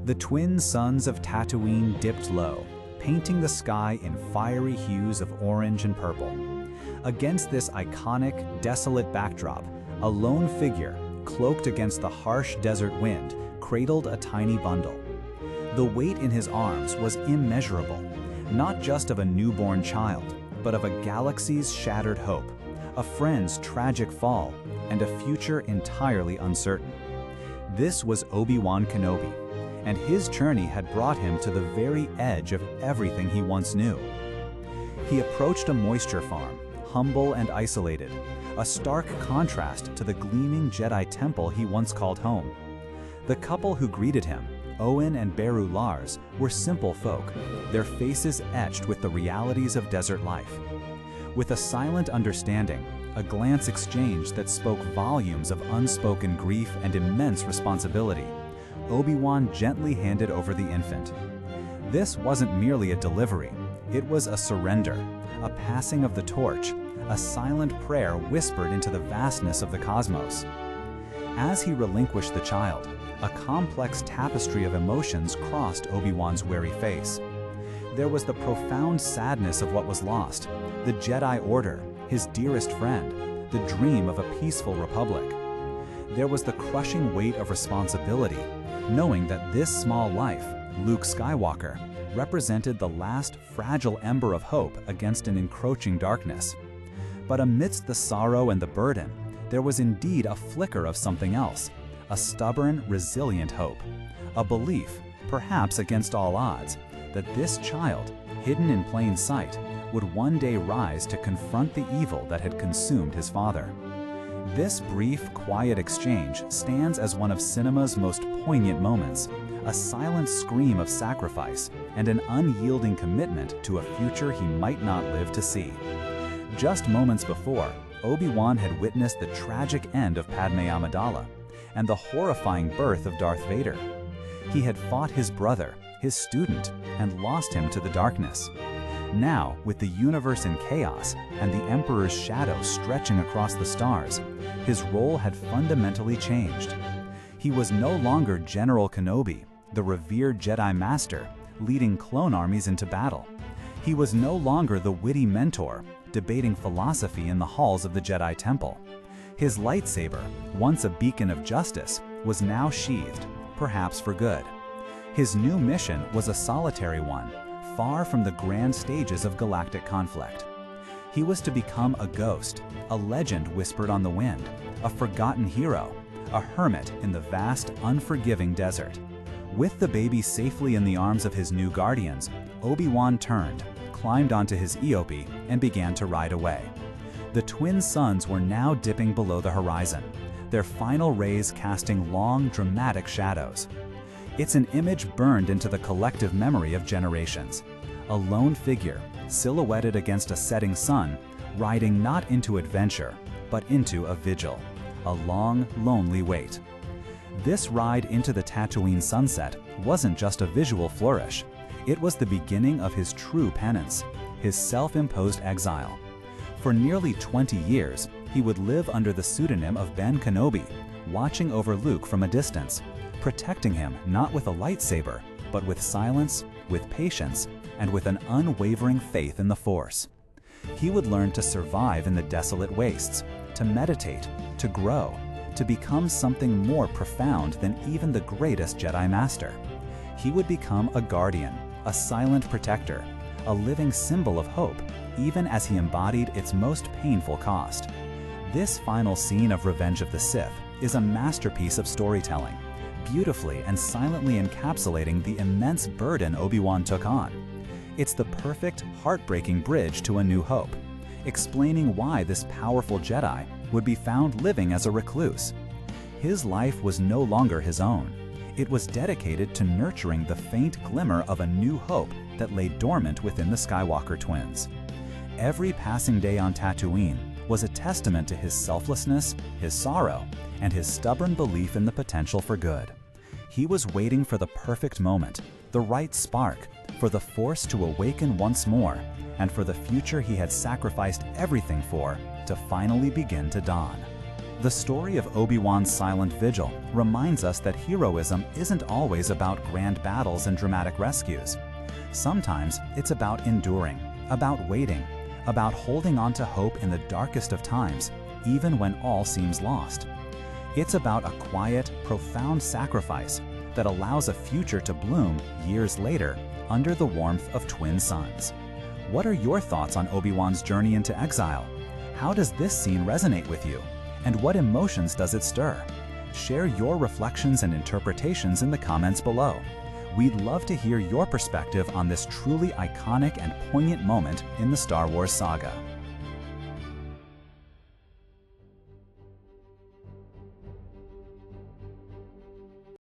The twin suns of Tatooine dipped low, painting the sky in fiery hues of orange and purple. Against this iconic, desolate backdrop, a lone figure, cloaked against the harsh desert wind, cradled a tiny bundle. The weight in his arms was immeasurable, not just of a newborn child, but of a galaxy's shattered hope, a friend's tragic fall, and a future entirely uncertain. This was Obi-Wan Kenobi, and his journey had brought him to the very edge of everything he once knew. He approached a moisture farm, humble and isolated, a stark contrast to the gleaming Jedi temple he once called home. The couple who greeted him, Owen and Beru Lars, were simple folk, their faces etched with the realities of desert life. With a silent understanding, a glance exchanged that spoke volumes of unspoken grief and immense responsibility, Obi-Wan gently handed over the infant. This wasn't merely a delivery, it was a surrender, a passing of the torch, a silent prayer whispered into the vastness of the cosmos. As he relinquished the child, a complex tapestry of emotions crossed Obi-Wan's weary face. There was the profound sadness of what was lost, the Jedi Order, his dearest friend, the dream of a peaceful republic. There was the crushing weight of responsibility, knowing that this small life, Luke Skywalker, represented the last fragile ember of hope against an encroaching darkness. But amidst the sorrow and the burden, there was indeed a flicker of something else, a stubborn, resilient hope, a belief, perhaps against all odds, that this child, hidden in plain sight, would one day rise to confront the evil that had consumed his father. This brief, quiet exchange stands as one of cinema's most poignant moments, a silent scream of sacrifice and an unyielding commitment to a future he might not live to see. Just moments before, Obi-Wan had witnessed the tragic end of Padme Amidala and the horrifying birth of Darth Vader. He had fought his brother, his student, and lost him to the darkness. Now, with the universe in chaos and the Emperor's shadow stretching across the stars, his role had fundamentally changed. He was no longer General Kenobi, the revered Jedi Master, leading clone armies into battle. He was no longer the witty mentor, debating philosophy in the halls of the Jedi Temple. His lightsaber, once a beacon of justice, was now sheathed, perhaps for good. His new mission was a solitary one, far from the grand stages of galactic conflict. He was to become a ghost, a legend whispered on the wind, a forgotten hero, a hermit in the vast, unforgiving desert. With the baby safely in the arms of his new guardians, Obi-Wan turned, climbed onto his Eopie, and began to ride away. The twin suns were now dipping below the horizon, their final rays casting long, dramatic shadows. It's an image burned into the collective memory of generations. A lone figure, silhouetted against a setting sun, riding not into adventure, but into a vigil, a long, lonely wait. This ride into the Tatooine sunset wasn't just a visual flourish. It was the beginning of his true penance, his self-imposed exile. For nearly 20 years, he would live under the pseudonym of Ben Kenobi, watching over Luke from a distance, protecting him not with a lightsaber, but with silence, with patience, and with an unwavering faith in the Force. He would learn to survive in the desolate wastes, to meditate, to grow, to become something more profound than even the greatest Jedi Master. He would become a guardian, a silent protector, a living symbol of hope, even as he embodied its most painful cost. This final scene of Revenge of the Sith is a masterpiece of storytelling, beautifully and silently encapsulating the immense burden Obi-Wan took on. It's the perfect, heartbreaking bridge to a new hope, explaining why this powerful Jedi would be found living as a recluse. His life was no longer his own. It was dedicated to nurturing the faint glimmer of a new hope that lay dormant within the Skywalker twins. Every passing day on Tatooine was a testament to his selflessness, his sorrow, and his stubborn belief in the potential for good. He was waiting for the perfect moment, the right spark, for the Force to awaken once more, and for the future he had sacrificed everything for to finally begin to dawn. The story of Obi-Wan's silent vigil reminds us that heroism isn't always about grand battles and dramatic rescues. Sometimes it's about enduring, about waiting, about holding on to hope in the darkest of times, even when all seems lost. It's about a quiet, profound sacrifice that allows a future to bloom years later under the warmth of twin suns. What are your thoughts on Obi-Wan's journey into exile? How does this scene resonate with you? And what emotions does it stir? Share your reflections and interpretations in the comments below. We'd love to hear your perspective on this truly iconic and poignant moment in the Star Wars saga.